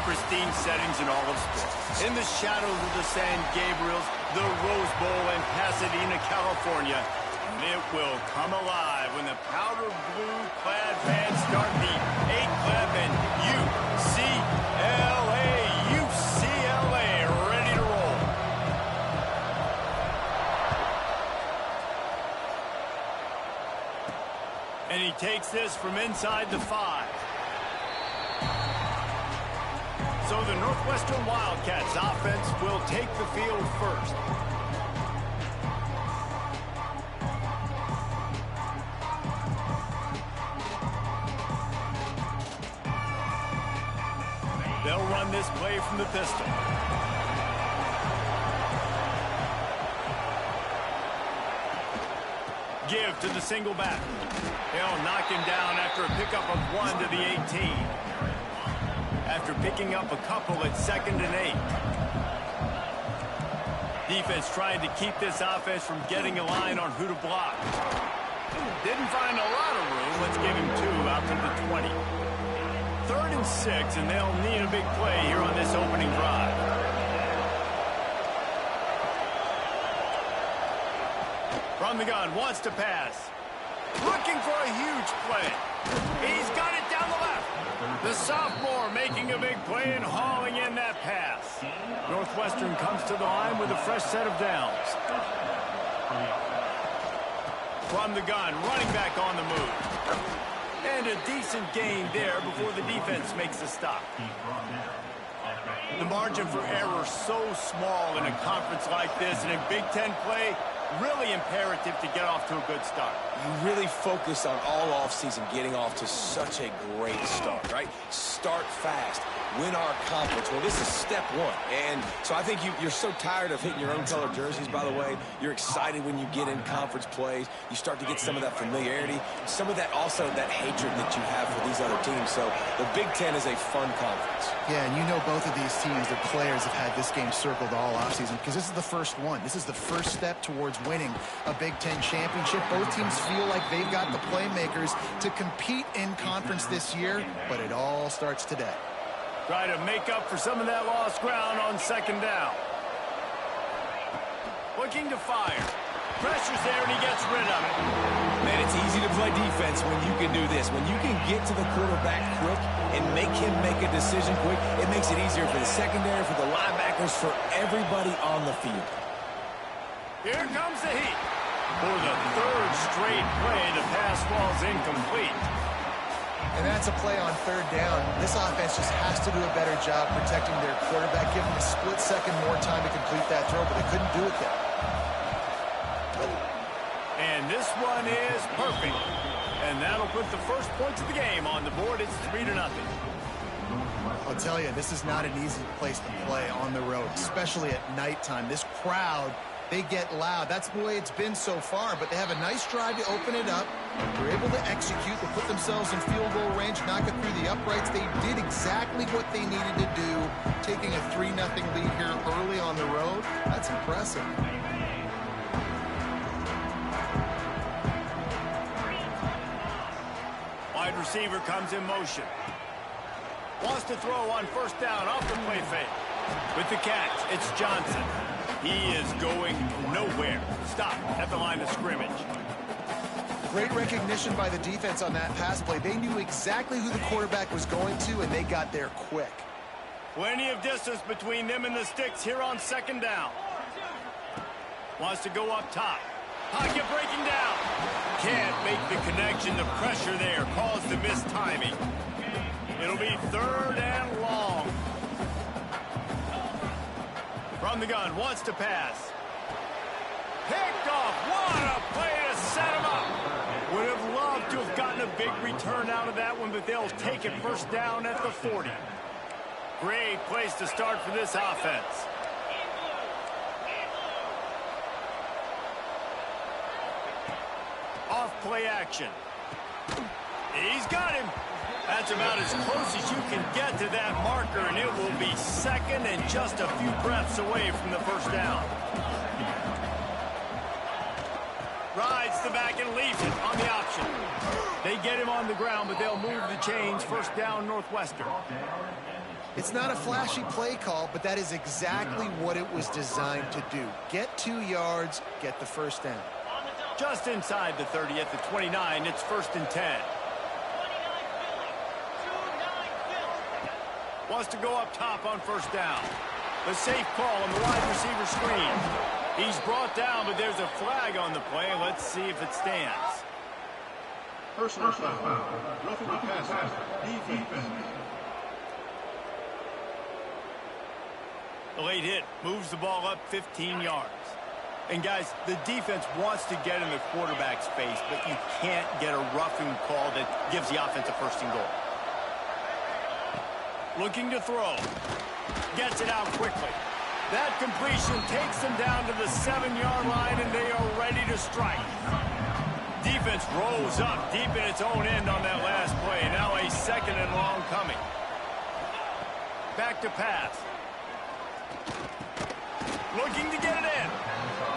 pristine settings in all of sports. In the shadows of the San Gabriels, the Rose Bowl in Pasadena, California. And it will come alive when the powder blue-clad fans start the 8-clap and UCLA, ready to roll. And he takes this from inside the 5. So the Northwestern Wildcats offense will take the field first. They'll run this play from the pistol. Give to the single back. They'll knock him down after a pickup of 1 to the 18. After picking up a couple at 2nd and 8. Defense trying to keep this offense from getting a line on who to block. Didn't find a lot of room. Let's give him 2 out to the 20. 3rd and 6, and they'll need a big play here on this opening drive. From the gun, wants to pass. Looking for a huge play. He's got it down the left. The sophomore making a big play and hauling in that pass. Northwestern comes to the line with a fresh set of downs. From the gun, running back on the move. And a decent gain there before the defense makes a stop. The margin for error so small in a conference like this, and in Big Ten play, really imperative to get off to a good start. You really focus on all offseason getting off to such a great start, right? Start fast. Win our conference. Well, this is step 1. And so I think you're so tired of hitting your own color jerseys, by the way. You're excited when you get in conference plays. You start to get some of that familiarity, some of that also that hatred that you have for these other teams. So the Big Ten is a fun conference. Yeah, and you know both of these teams, their players have had this game circled all offseason because this is the first one. This is the first step towards winning a Big Ten championship. Both teams feel like they've got the playmakers to compete in conference this year, but it all starts today. Try to make up for some of that lost ground on 2nd down. Looking to fire. Pressure's there and he gets rid of it. Man, it's easy to play defense when you can do this. When you can get to the quarterback quick and make him make a decision quick, it makes it easier for the secondary, for the linebackers, for everybody on the field. Here comes the heat. For the 3rd straight play, the pass falls incomplete. And that's a play on 3rd down. This offense just has to do a better job protecting their quarterback, give them a split second more time to complete that throw, but they couldn't do it yet. And this one is perfect. And that'll put the first points of the game on the board. It's 3-0. I'll tell you, this is not an easy place to play on the road, especially at nighttime. This crowd, they get loud. That's the way it's been so far, but they have a nice drive to open it up. They're able to execute. They put themselves in field goal range, knock it through the uprights. They did exactly what they needed to do, taking a 3-0 lead here early on the road. That's impressive. Wide receiver comes in motion. Wants to throw on 1st down off the play fake. With the catch, it's Johnson. He is going nowhere. Stop at the line of scrimmage. Great recognition by the defense on that pass play. They knew exactly who the quarterback was going to, and they got there quick. Plenty of distance between them and the sticks here on 2nd down. Wants to go up top. Pocket breaking down. Can't make the connection. The pressure there caused the missed timing. It'll be 3rd and long. From the gun, wants to pass. Picked off. What a play to set him up. Would have loved to have gotten a big return out of that one, but they'll take it 1st down at the 40. Great place to start for this offense. Off play action. He's got him. That's about as close as you can get to that marker, and it will be 2nd and just a few breaths away from the 1st down. Rides the back and leaves it on the option. They get him on the ground, but they'll move the chains. 1st down, Northwestern. It's not a flashy play call, but that is exactly what it was designed to do. Get 2 yards, get the first down. Just inside the 30 at the 29, it's 1st and 10. Wants to go up top on 1st down. The safe call on the wide receiver screen. He's brought down, but there's a flag on the play. Let's see if it stands. Personal foul. Roughing the passer. Defense. The late hit moves the ball up 15 yards. And, guys, the defense wants to get in the quarterback's face, but you can't get a roughing call that gives the offense a 1st and goal. Looking to throw. Gets it out quickly. That completion takes them down to the 7-yard line, and they are ready to strike. Defense rolls up deep in its own end on that last play. Now a 2nd and long coming. Back to pass. Looking to get it in.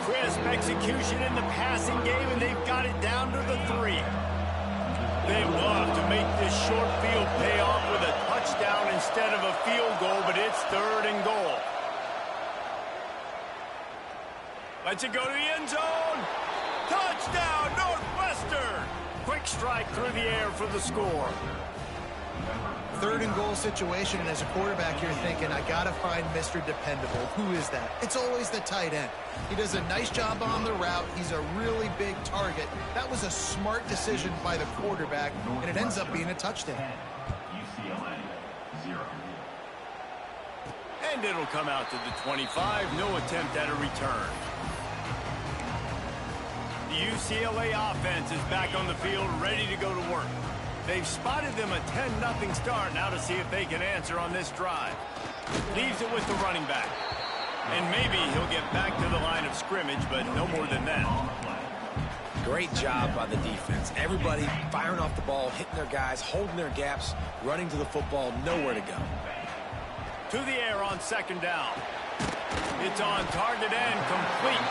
Crisp execution in the passing game, and they've got it down to the 3. They love to make this short field pay off with a touchdown instead of a field goal, but it's 3rd and goal. Lets it go to the end zone. Touchdown, Northwestern! Quick strike through the air for the score. 3rd and goal situation, and as a quarterback, you're thinking, I got to find Mr. Dependable. Who is that? It's always the tight end. He does a nice job on the route. He's a really big target. That was a smart decision by the quarterback, and it ends up being a touchdown. UCLA 0. And it'll come out to the 25. No attempt at a return. The UCLA offense is back on the field, ready to go to work. They've spotted them a 10-0 start. Now to see if they can answer on this drive. Leaves it with the running back. And maybe he'll get back to the line of scrimmage, but no more than that. Great job by the defense. Everybody firing off the ball, hitting their guys, holding their gaps, running to the football, nowhere to go. To the air on 2nd down. It's on target and complete.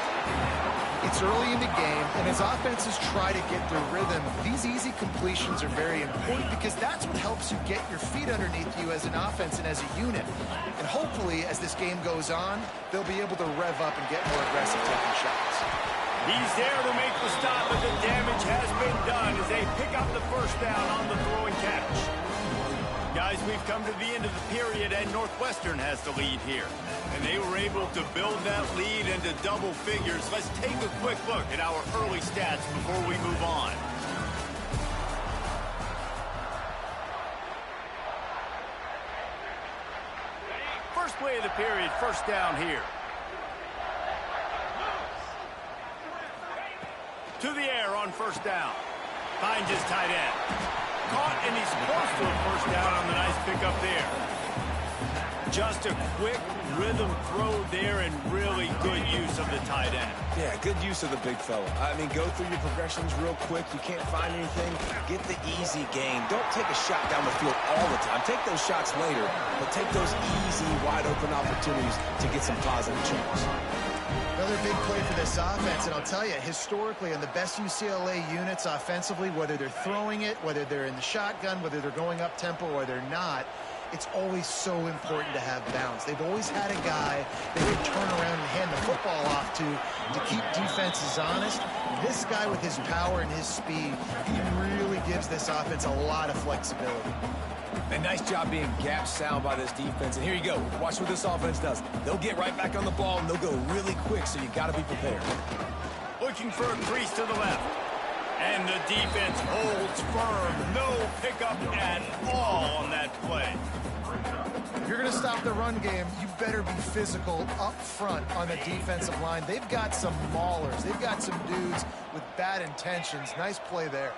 It's early in the game, and as offenses try to get their rhythm, these easy completions are very important because that's what helps you get your feet underneath you as an offense and as a unit. And hopefully, as this game goes on, they'll be able to rev up and get more aggressive taking shots. He's there to make the stop, but the damage has been done as they pick up the 1st down on the throw and catch. Guys, we've come to the end of the period, and Northwestern has the lead here. And they were able to build that lead into double figures. Let's take a quick look at our early stats before we move on. First play of the period, 1st down here. To the air on 1st down. Finds his tight end. Caught, and he's close to a 1st down on the nice pickup there. Just a quick rhythm throw there and really good use of the tight end. Yeah, good use of the big fella. I mean, go through your progressions real quick. You can't find anything. Get the easy gain. Don't take a shot down the field all the time. Take those shots later, but take those easy, wide-open opportunities to get some positive change. Another big play for this offense, and I'll tell you, historically, on the best UCLA units offensively, whether they're throwing it, whether they're in the shotgun, whether they're going up-tempo or they're not, it's always so important to have balance. They've always had a guy they can turn around and hand the football off to keep defenses honest. This guy with his power and his speed, he really gives this offense a lot of flexibility. And nice job being gap sound by this defense. And here you go. Watch what this offense does. They'll get right back on the ball, and they'll go really quick, so you got to be prepared. Looking for a crease to the left. And the defense holds firm. No pickup at all on that play. If you're going to stop the run game, you better be physical up front on the defensive line. They've got some maulers. They've got some dudes with bad intentions. Nice play there.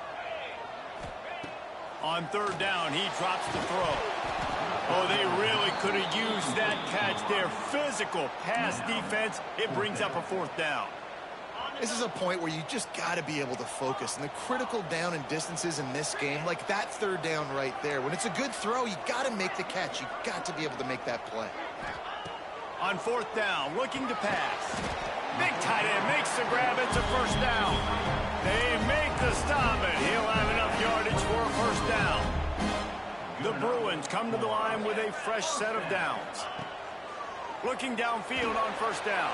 On 3rd down, he drops the throw. Oh, they really could have used that catch there. Physical pass defense. It brings up a 4th down. This is a point where you just got to be able to focus. And the critical down and distances in this game, like that 3rd down right there, when it's a good throw, you got to make the catch. You got to be able to make that play. On 4th down, looking to pass. Big tight end makes the grab. It's a 1st down. They make the stop, and he'll have enough yardage for a 1st down. The Bruins come to the line with a fresh set of downs. Looking downfield on first down.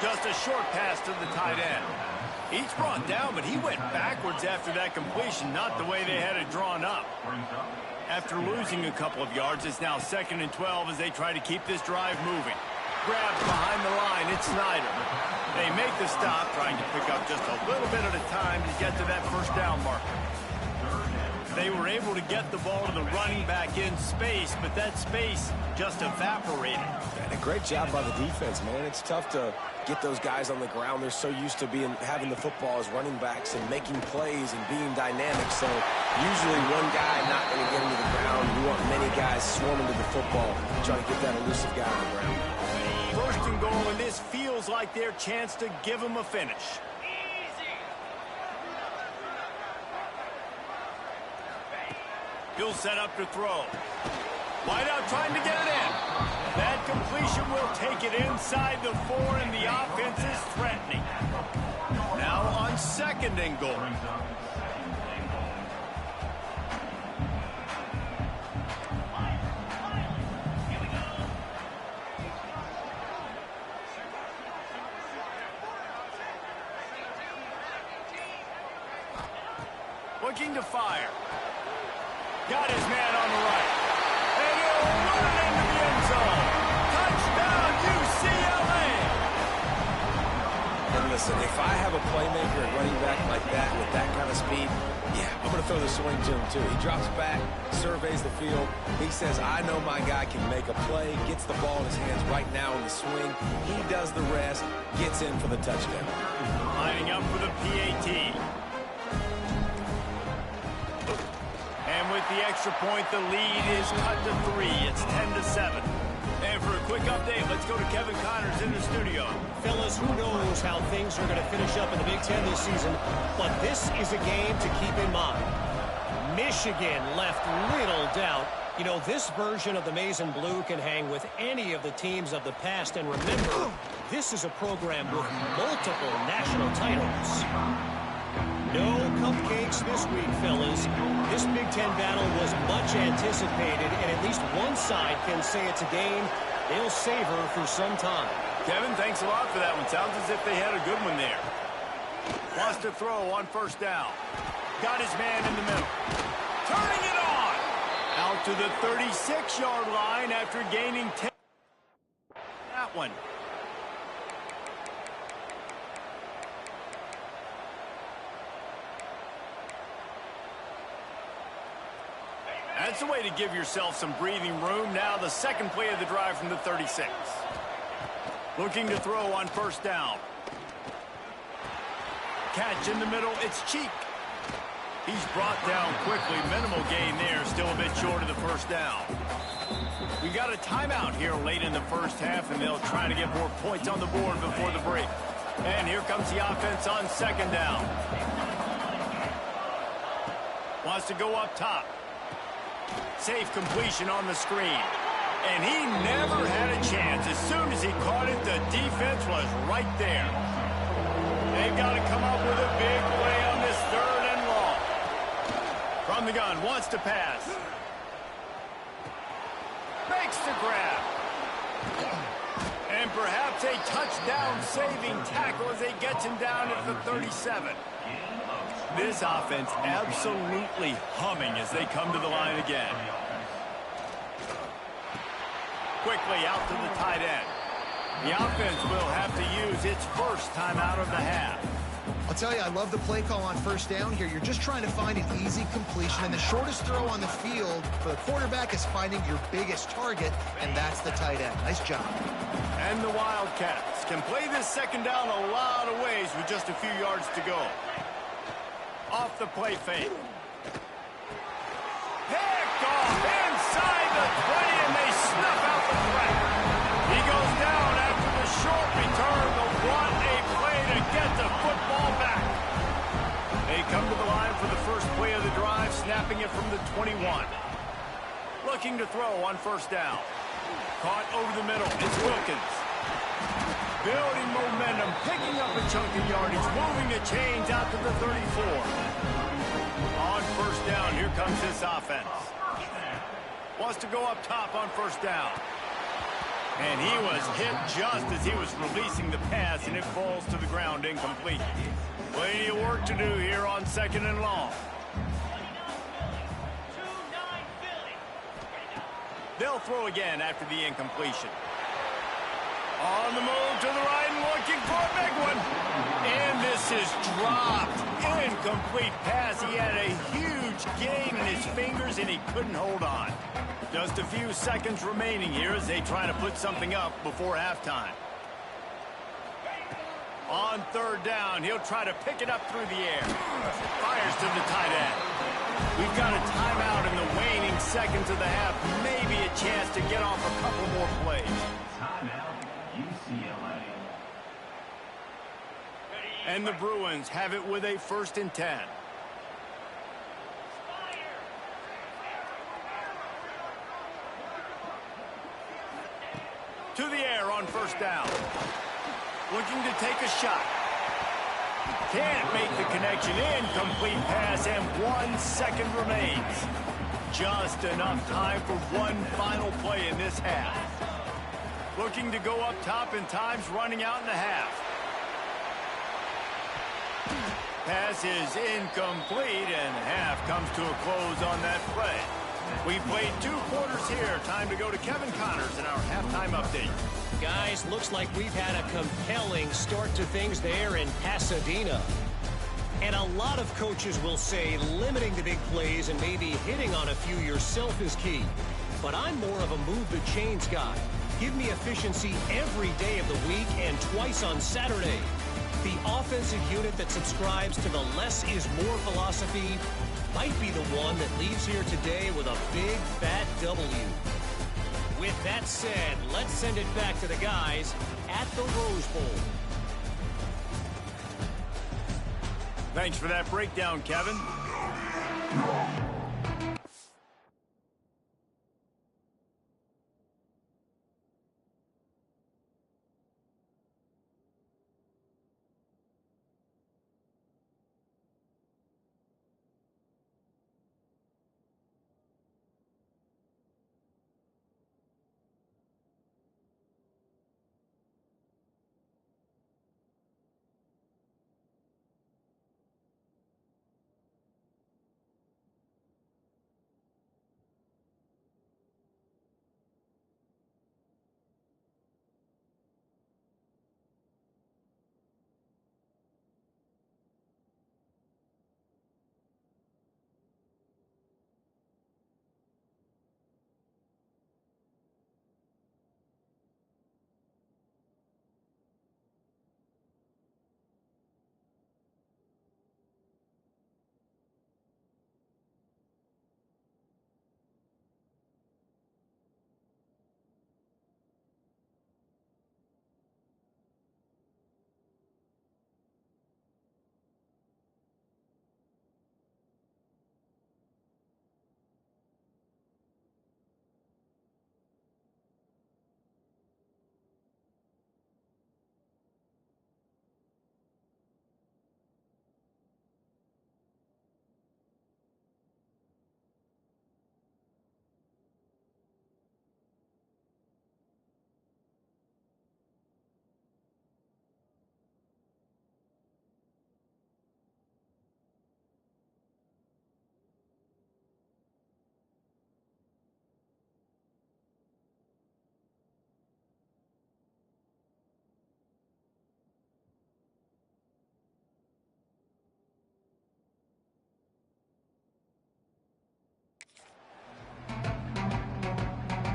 Just a short pass to the tight end. He's brought down, but he went backwards after that completion, not the way they had it drawn up. After losing a couple of yards, it's now 2nd and 12 as they try to keep this drive moving. Grabbed behind the line, it's Snyder. They make the stop, trying to pick up just a little bit at a time to get to that first down marker. They were able to get the ball to the running back in space, but that space just evaporated. And a great job by the defense, man. It's tough to get those guys on the ground. They're so used to having the football as running backs and making plays and being dynamic. So usually one guy not going to get into the ground. You want many guys swarming to the football, trying to get that elusive guy on the ground. 1st and goal, and this feels like their chance to give them a finish. He'll set up to throw. Wide out trying to get it in. That completion will take it inside the 4, and the offense is threatening. Now on 2nd and goal. Looking to fire. Got his man on the right. And he'll run it into the end zone. Touchdown, UCLA! And listen, if I have a playmaker at running back like that with that kind of speed, yeah, I'm going to throw the swing to him too. He drops back, surveys the field. He says, I know my guy can make a play, gets the ball in his hands right now in the swing. He does the rest, gets in for the touchdown. Lining up for the PAT. And with the extra point, the lead is cut to 3. It's 10-7. And for a quick update, let's go to Kevin Connors in the studio. Fellas, who knows how things are going to finish up in the Big Ten this season, but this is a game to keep in mind. Michigan left little doubt. You know, this version of the Maize and Blue can hang with any of the teams of the past. And remember, this is a program with multiple national titles. No cupcakes this week, fellas. This Big Ten battle was much anticipated, and at least one side can say it's a game they'll savor for some time. Kevin, thanks a lot for that one. Sounds as if they had a good one there. Wants to throw on first down. Got his man in the middle. Turning it on! Out to the 36-yard line after gaining 10. That one. That's a way to give yourself some breathing room. Now the second play of the drive from the 36. Looking to throw on first down. Catch in the middle. It's Cheek. He's brought down quickly. Minimal gain there. Still a bit short of the first down. We got a timeout here late in the first half, and they'll try to get more points on the board before the break. And here comes the offense on second down. Wants to go up top. Safe completion on the screen. And he never had a chance. As soon as he caught it, the defense was right there. They've got to come up with a big play on this 3rd and long. From the gun, wants to pass. Makes the grab. And perhaps a touchdown-saving tackle as they get him down at the 37. This offense absolutely humming as they come to the line again. Quickly out to the tight end. The offense will have to use its first timeout of the half. I'll tell you, I love the play call on first down here. You're just trying to find an easy completion, and the shortest throw on the field for the quarterback is finding your biggest target, and that's the tight end. Nice job. And the Wildcats can play this second down a lot of ways with just a few yards to go. Off the play fake. Picked off inside the 20, and they snuff out the threat. He goes down after the short return, but what a play to get the football back. They come to the line for the first play of the drive, snapping it from the 21. Looking to throw on first down. Caught over the middle. It's Wilkins. Building momentum, picking up a chunk of yardage, moving the chains out to the 34. On first down, here comes this offense. Wants to go up top on first down. And he was hit just as he was releasing the pass, and it falls to the ground incomplete. Plenty of work to do here on 2nd and long. They'll throw again after the incompletion. On the move to the right and looking for a big one. And this is dropped. Incomplete pass. He had a huge gain in his fingers and he couldn't hold on. Just a few seconds remaining here as they try to put something up before halftime. On 3rd down, he'll try to pick it up through the air. Fires to the tight end. We've got a timeout in the waning seconds of the half. Maybe a chance to get off a couple more plays. Timeout, UCLA. And the Bruins have it with a 1st and 10. To the air on 1st down. Looking to take a shot. Can't make the connection. Incomplete pass, and 1 second remains. Just enough time for one final play in this half. Looking to go up top, and time's running out in the half. Pass is incomplete, and half comes to a close on that play. We played 2 quarters here. Time to go to Kevin Connors in our halftime update. Guys, looks like we've had a compelling start to things there in Pasadena. And a lot of coaches will say limiting the big plays and maybe hitting on a few yourself is key. But I'm more of a move the chains guy. Give me efficiency every day of the week and twice on Saturday. The offensive unit that subscribes to the less is more philosophy might be the one that leaves here today with a big fat W. With that said, let's send it back to the guys at the Rose Bowl. Thanks for that breakdown, Kevin.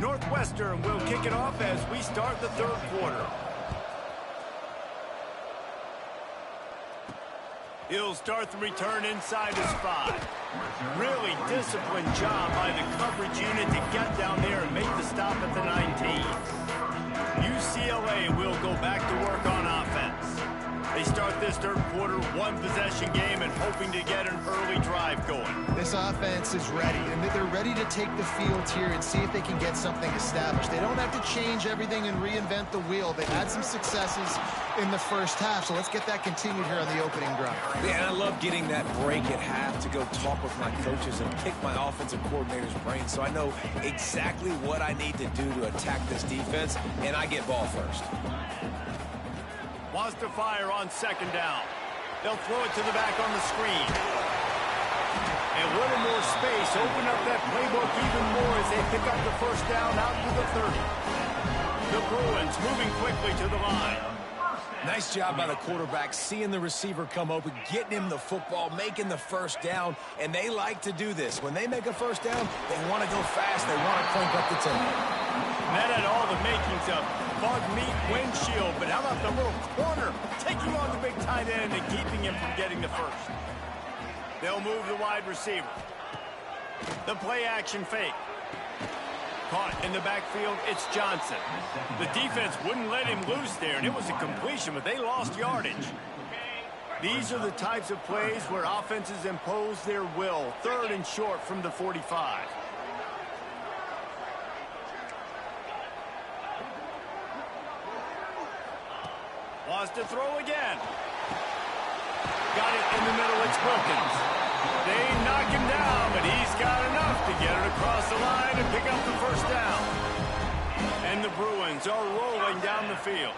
Northwestern will kick it off as we start the 3rd quarter. He'll start the return inside his 5. Really disciplined job by the coverage unit to get down there and make the stop at the 19. UCLA will go back to work on offense. They start this third quarter, one-possession game, and hoping to get an early drive going. This offense is ready, and they're ready to take the field here and see if they can get something established. They don't have to change everything and reinvent the wheel. They've had some successes in the first half, so let's get that continued here on the opening drive. Yeah, and I love getting that break at half to go talk with my coaches and pick my offensive coordinator's brain so I know exactly what I need to do to attack this defense, and I get ball first. Wants to fire on second down. They'll throw it to the back on the screen. And a little more space. Open up that playbook even more as they pick up the first down out to the 30. The Bruins moving quickly to the line. Nice job by the quarterback, seeing the receiver come open, getting him the football, making the first down, and they like to do this. When they make a first down, they want to go fast. They want to crank up the tempo. That had all the makings of bug meat windshield, but how about the little corner taking on the big tight end and keeping him from getting the first? They'll move the wide receiver. The play action fake. Caught in the backfield, it's Johnson. The defense wouldn't let him loose there, and it was a completion, but they lost yardage. These are the types of plays where offenses impose their will. Third and short from the 45. Wants to throw again. Got it in the middle, it's Wilkins. They knock him down, but he's got enough to get it across the line and pick up the first down. And the Bruins are rolling down the field.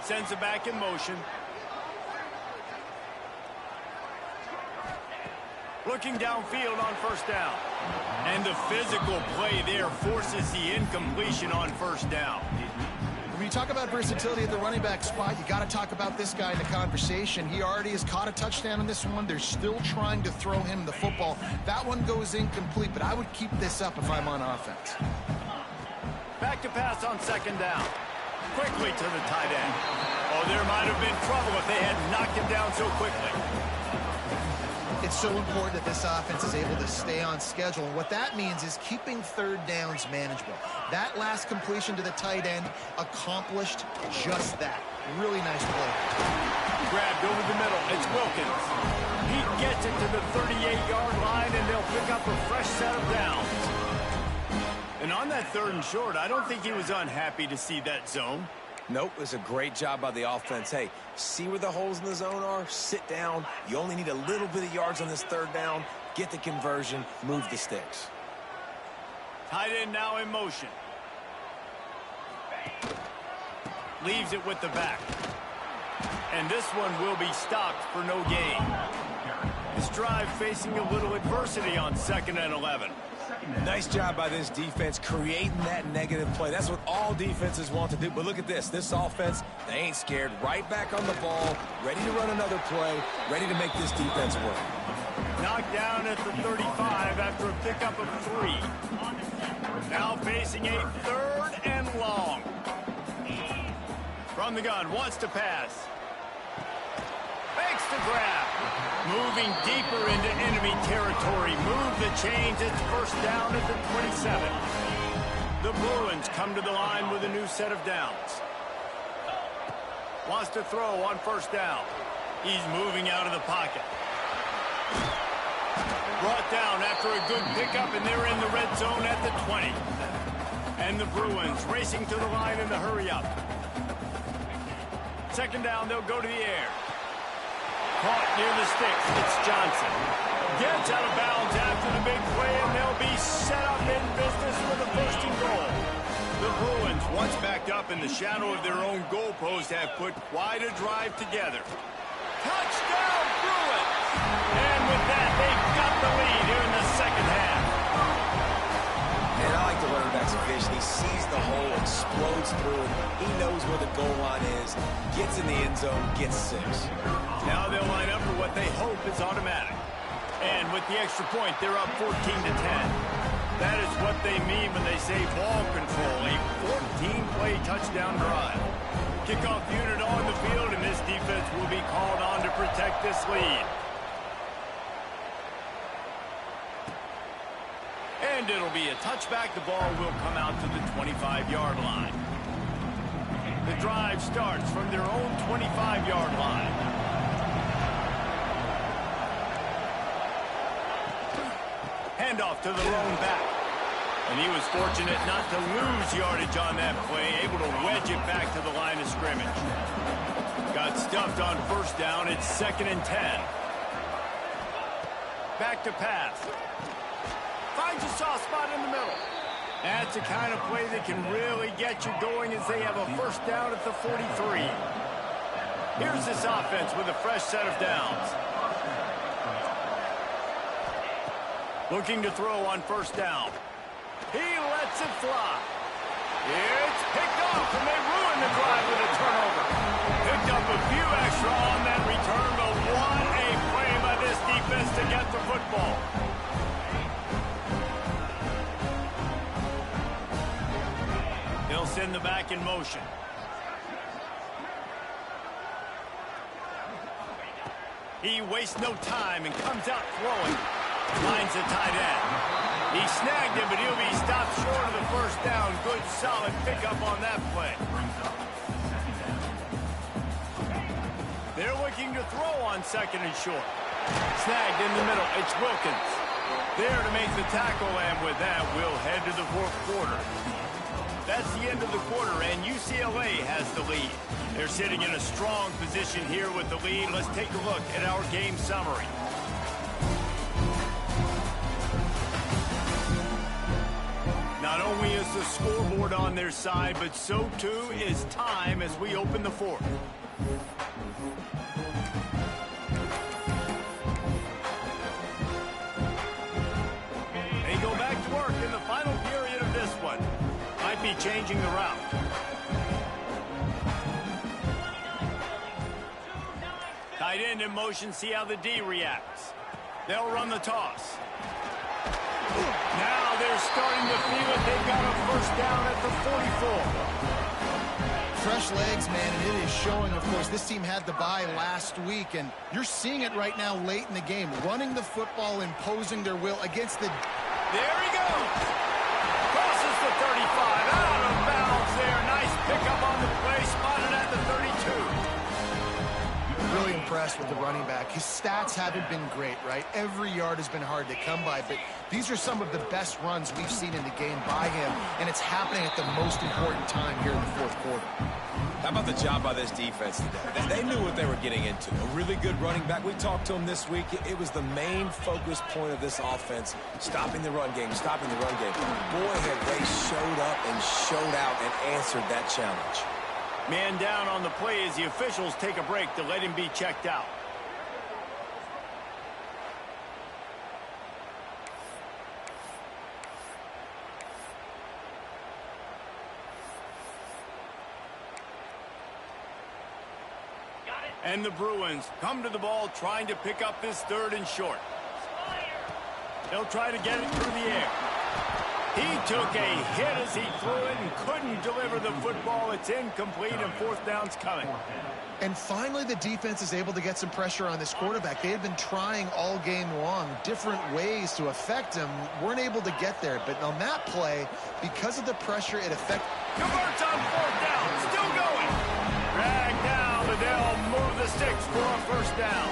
Sends it back in motion. Looking downfield on first down. And the physical play there forces the incompletion on first down. When you talk about versatility at the running back spot, you got to talk about this guy in the conversation. He already has caught a touchdown in this one. They're still trying to throw him the football. That one goes incomplete, but I would keep this up if I'm on offense. Back to pass on second down. Quickly to the tight end. Oh, there might have been trouble if they had knocked him down so quickly. It's so important that this offense is able to stay on schedule. And what that means is keeping third downs manageable. That last completion to the tight end accomplished just that. Really nice play. Grabbed over the middle. It's Wilkins. He gets it to the 38-yard line, and they'll pick up a fresh set of downs. And on that third and short, I don't think he was unhappy to see that zone. Nope, it's a great job by the offense. Hey, see where the holes in the zone are? Sit down. You only need a little bit of yards on this third down. Get the conversion. Move the sticks. Tight end now in motion. Leaves it with the back. And this one will be stopped for no gain. This drive facing a little adversity on 2nd and 11. Nice job by this defense creating that negative play. That's what all defenses want to do. But look at this. This offense, they ain't scared. Right back on the ball, ready to run another play, ready to make this defense work. Knocked down at the 35 after a pickup of 3. Now facing a 3rd and long. From the gun, wants to pass. Fakes the grab. Moving deeper into enemy territory. Move the chains. It's first down at the 27. The Bruins come to the line with a new set of downs. Wants to throw on first down. He's moving out of the pocket. Brought down after a good pickup, and they're in the red zone at the 20. And the Bruins racing to the line in the hurry-up. Second down, they'll go to the air. Caught near the sticks. It's Johnson. Gets out of bounds after the big play, and they'll be set up in business for the first and goal. The Bruins, once backed up in the shadow of their own goalpost, have put quite a drive together. Touchdown, Bruins! And with that, they've got the lead here in the second half. And I like the running back's vision. He sees the hole, explodes through it. He knows where the goal line is, gets in the end zone, gets 6. Now they'll line up for what they hope is automatic. And with the extra point, they're up 14-10. That is what they mean when they say ball control, a 14-play touchdown drive. Kickoff unit on the field, and this defense will be called on to protect this lead. And it'll be a touchback. The ball will come out to the 25-yard line. The the drive starts from their own 25-yard line. Handoff to the lone back. And he was fortunate not to lose yardage on that play, able to wedge it back to the line of scrimmage. Got stuffed on first down. It's 2nd and 10. Back to pass. Finds a soft spot in the middle. That's the kind of play that can really get you going as they have a first down at the 43. Here's this offense with a fresh set of downs. Looking to throw on first down. He lets it fly. It's picked off, and they ruin the drive with a turnover. Picked up a few extra on that return, but what a play by this defense to get the football. They'll send the back in motion. He wastes no time and comes out throwing. Finds the tight end. He snagged him, but he'll be stopped short of the first down. Good, solid pickup on that play. They're looking to throw on 2nd and short. Snagged in the middle. It's Wilkins. There to make the tackle, and with that, we'll head to the 4th quarter. That's the end of the quarter, and UCLA has the lead. They're sitting in a strong position here with the lead. Let's take a look at our game summary. Not only is the scoreboard on their side, but so too is time as we open the 4th. They go back to work in the final period of this one. Might be changing the route. Tight end in motion, see how the D reacts. They'll run the toss. Now they're starting to feel it. They've got a first down at the 44. Fresh legs, man, and it is showing, of course. This team had the bye last week, and you're seeing it right now late in the game. Running the football, imposing their will against the... There he goes. Crosses the 35. Out of bounds there. Nice pickup on the play. Spotted at the 32. Really impressed with the running back. His stats haven't been great, right? Every yard has been hard to come by, but these are some of the best runs we've seen in the game by him, and it's happening at the most important time here in the 4th quarter. How about the job by this defense today? They knew what they were getting into. A really good running back. We talked to him this week. It was the main focus point of this offense, stopping the run game, stopping the run game. Boy, have they showed up and showed out and answered that challenge. Man down on the play as the officials take a break to let him be checked out. And the Bruins come to the ball trying to pick up this 3rd and short. They'll try to get it through the air. He took a hit as he threw it and couldn't deliver the football. It's incomplete, and 4th down's coming. And finally, the defense is able to get some pressure on this quarterback. They had been trying all game long different ways to affect him. Weren't able to get there. But on that play, because of the pressure it affected... Converts on 4th down. Still going. Dragged down, but they'll move the sticks for a first down.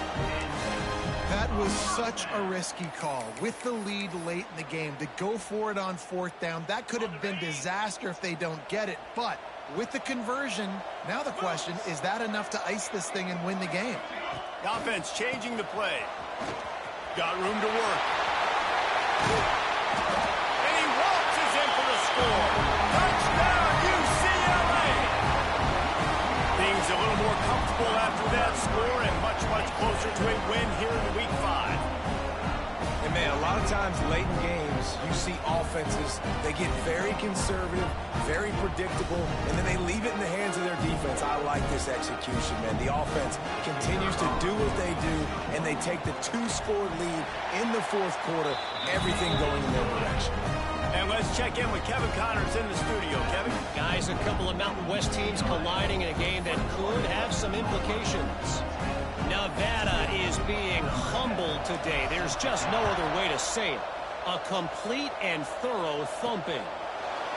That was such a risky call. With the lead late in the game, to go for it on 4th down, that could have been disaster if they don't get it. But with the conversion, now the question, is that enough to ice this thing and win the game? The offense changing the play. Got room to work. And he waltzes in for the score. Touchdown, UCLA! Things a little more comfortable after that score and much closer to a win here in Week 5. And, man, a lot of times late in games, you see offenses, they get very conservative, very predictable, and then they leave it in the hands of their defense. I like this execution, man. The offense continues to do what they do, and they take the 2-score lead in the 4th quarter, everything going in their direction. And let's check in with Kevin Connors in the studio. Kevin? Guys, a couple of Mountain West teams colliding in a game that could have some implications. Nevada is being humbled today. There's just no other way to say it. A complete and thorough thumping.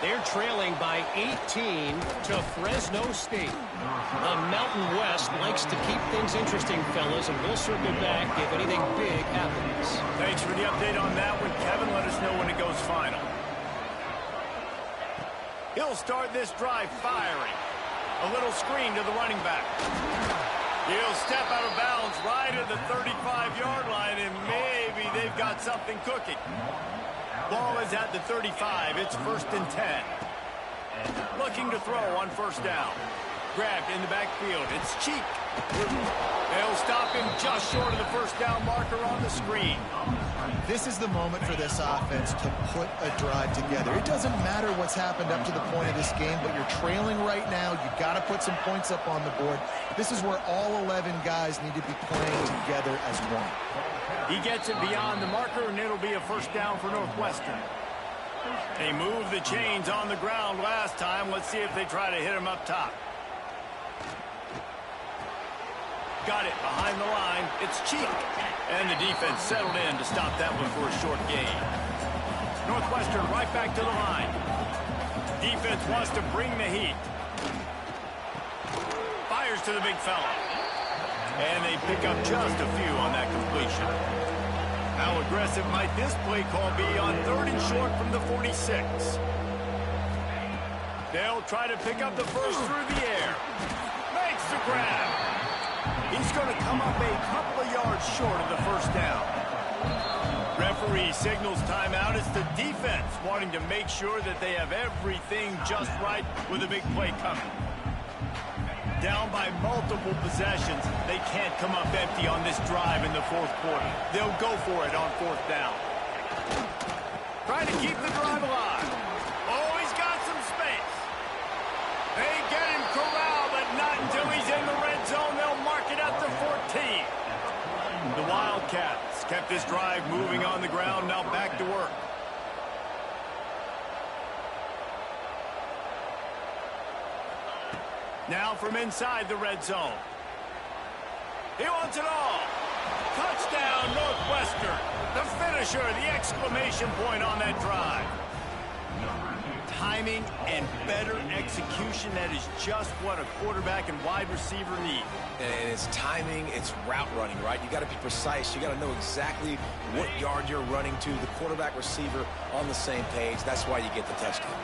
They're trailing by 18 to Fresno State. The Mountain West likes to keep things interesting, fellas, and we'll circle back if anything big happens. Thanks for the update on that one, Kevin. Let us know when it goes final. He'll start this drive firing. A little screen to the running back. He'll step out of bounds right at the 35-yard line, and maybe they've got something cooking. Ball is at the 35. It's 1st and 10. Looking to throw on 1st down. Grabbed in the backfield. It's Cheek. They'll stop him just short of the 1st down marker on the screen. This is the moment for this offense to put a drive together. It doesn't matter what's happened up to the point of this game, but you're trailing right now. You've got to put some points up on the board. This is where all 11 guys need to be playing together as one. He gets it beyond the marker, and it'll be a 1st down for Northwestern. They moved the chains on the ground last time. Let's see if they try to hit him up top. Got it behind the line. It's Cheek. And the defense settled in to stop that one for a short gain. Northwestern right back to the line. Defense wants to bring the heat. Fires to the big fella. And they pick up just a few on that completion. How aggressive might this play call be on 3rd and short from the 46? They'll try to pick up the first through the air. Makes the grab. He's going to come up a couple of yards short of the 1st down. Referee signals timeout. It's the defense wanting to make sure that they have everything just right with a big play coming. Down by multiple possessions, they can't come up empty on this drive in the 4th quarter. They'll go for it on 4th down. Trying to keep the drive alive. Oh, he's got some space. They get him corralled, but not until he's in the red zone. They'll mark it at the 14. The Wildcats kept this drive moving on the ground. Now back to work. Now from inside the red zone. He wants it all. Touchdown, Northwestern. The finisher, the exclamation point on that drive. Timing and better execution, that is just what a quarterback and wide receiver need. And it's timing, it's route running, right? You got to be precise. You got to know exactly what yard you're running to. The quarterback, receiver on the same page. That's why you get the touchdown.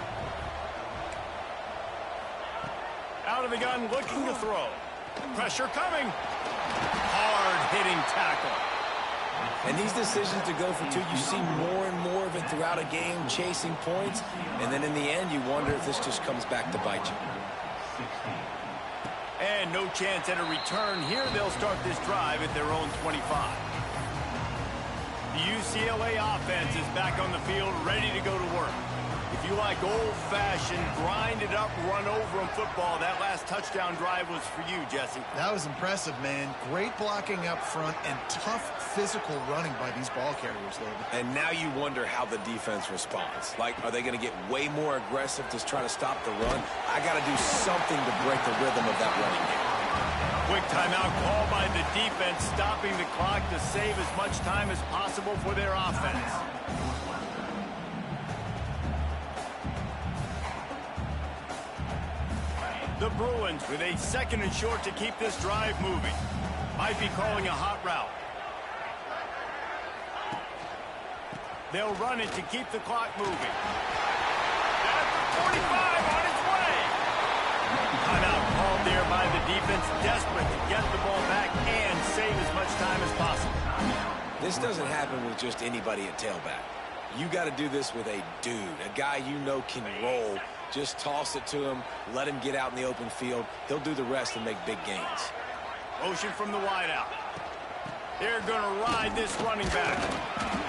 Out of the gun, looking to throw. Pressure coming. Hard-hitting tackle. And these decisions to go for 2, you see more and more of it throughout a game, chasing points. And then in the end, you wonder if this just comes back to bite you. And no chance at a return here. They'll start this drive at their own 25. The UCLA offense is back on the field, ready to go to work. If you like old-fashioned, grind-it-up, run-over-'em football, that last touchdown drive was for you, Jesse. That was impressive, man. Great blocking up front and tough physical running by these ball carriers, David. And now you wonder how the defense responds. Like, are they going to get way more aggressive to try to stop the run? I got to do something to break the rhythm of that running game. Quick timeout call by the defense, stopping the clock to save as much time as possible for their offense. The Bruins with a 2nd and short to keep this drive moving. Might be calling a hot route. They'll run it to keep the clock moving. At the 45 on its way. Timeout called there by the defense, desperate to get the ball back and save as much time as possible. This doesn't happen with just anybody at tailback. You got to do this with a dude, a guy you know can roll. Just toss it to him, let him get out in the open field. He'll do the rest and make big gains. Motion from the wideout. They're going to ride this running back.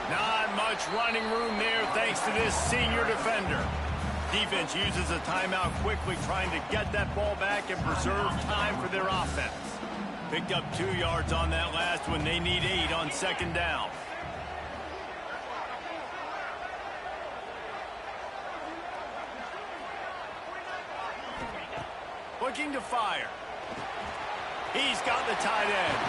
Not much running room there thanks to this senior defender. Defense uses a timeout quickly, trying to get that ball back and preserve time for their offense. Picked up 2 yards on that last one. They need 8 on 2nd down. Looking to fire. He's got the tight end.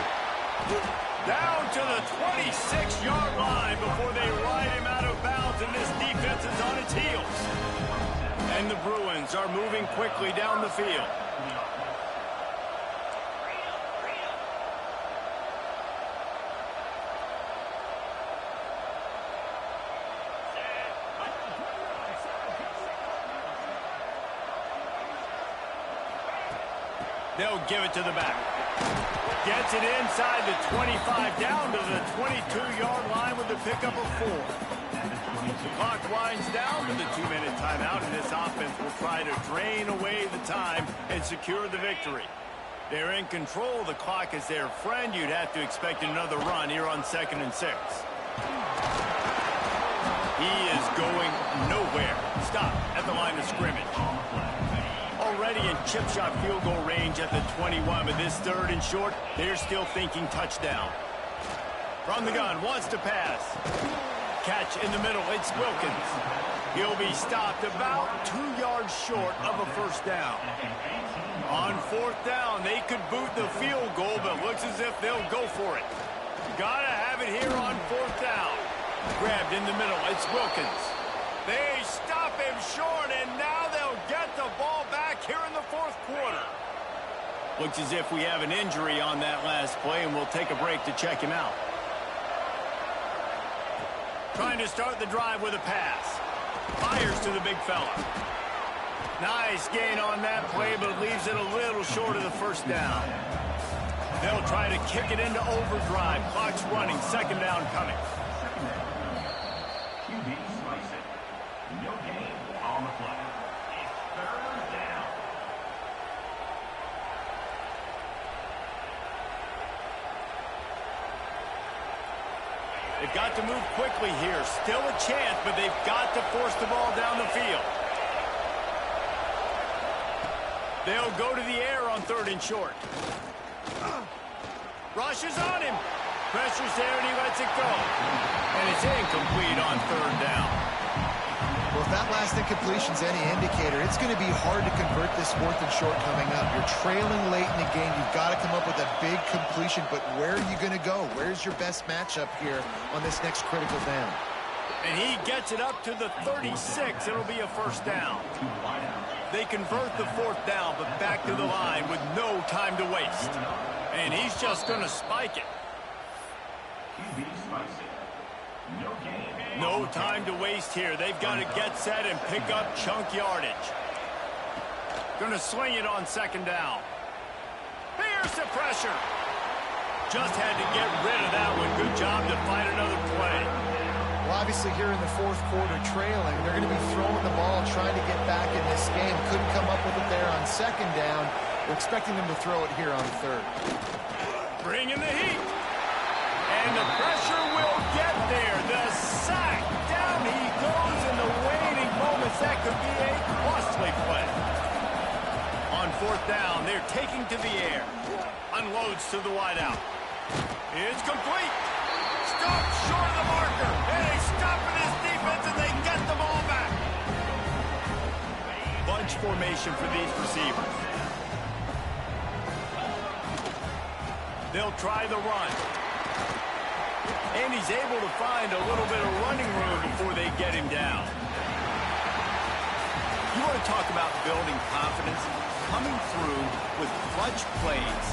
Down to the 26-yard line before they ride him out of bounds, and this defense is on its heels. And the Bruins are moving quickly down the field. They'll give it to the back. Gets it inside the 25, down to the 22-yard line with the pickup of 4. The clock winds down with the 2-minute timeout, and this offense will try to drain away the time and secure the victory. They're in control. The clock is their friend. You'd have to expect another run here on 2nd and 6. He is going nowhere. Stop at the line of scrimmage. Already in chip shot field goal range at the 21, but this 3rd and short, they're still thinking touchdown. From the gun, wants to pass. Catch in the middle, it's Wilkins. He'll be stopped about 2 yards short of a 1st down. On 4th down, they could boot the field goal, but looks as if they'll go for it. Gotta have it here on 4th down. Grabbed in the middle, it's Wilkins. They stop him short, and now they'll get the ball back here in the 4th quarter. Looks as if we have an injury on that last play, and we'll take a break to check him out. Trying to start the drive with a pass. Fires to the big fella. Nice gain on that play, but leaves it a little short of the 1st down. They'll try to kick it into overdrive. Clock's running, 2nd down coming. No gain on the play. It's 3rd down. They've got to move quickly here. Still a chance, but they've got to force the ball down the field. They'll go to the air on 3rd and short. Rushes on him. Pressure's there, and he lets it go. And it's incomplete on 3rd down. Well, if that last incompletion's any indicator, it's going to be hard to convert this 4th and short coming up. You're trailing late in the game. You've got to come up with a big completion, but where are you going to go? Where's your best matchup here on this next critical down? And he gets it up to the 36. It'll be a 1st down. They convert the 4th down, but back to the line with no time to waste. And he's just going to spike it. No time to waste here. They've got to get set and pick up chunk yardage. Going to sling it on 2nd down. Here's the pressure. Just had to get rid of that one. Good job to find another play. Well, obviously here in the 4th quarter trailing, they're going to be throwing the ball, trying to get back in this game. Couldn't come up with it there on 2nd down. We're expecting them to throw it here on 3rd. Bringing the heat. And the pressure will get there. The sack. Down he goes in the waiting moments. That could be a costly play. On 4th down, they're taking to the air. Unloads to the wideout. It's complete. Stopped short of the marker. And they stop in his defense, and they get the ball back. Bunch formation for these receivers. They'll try the run. And he's able to find a little bit of running room before they get him down. You want to talk about building confidence? Coming through with clutch plays,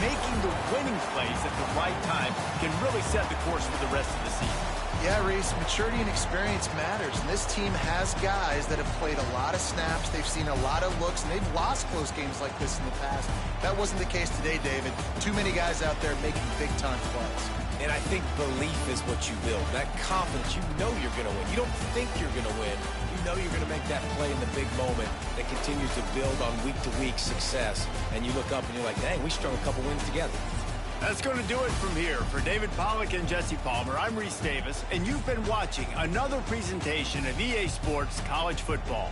making the winning plays at the right time can really set the course for the rest of the season. Yeah, Reese, maturity and experience matters, and this team has guys that have played a lot of snaps. They've seen a lot of looks, and they've lost close games like this in the past. That wasn't the case today, David. Too many guys out there making big-time plays. And I think belief is what you build. That confidence, you know you're going to win. You don't think you're going to win. You know you're going to make that play in the big moment that continues to build on week-to-week success. And you look up and you're like, dang, we strung a couple wins together. That's going to do it from here. For David Pollack and Jesse Palmer, I'm Reese Davis, and you've been watching another presentation of EA Sports College Football.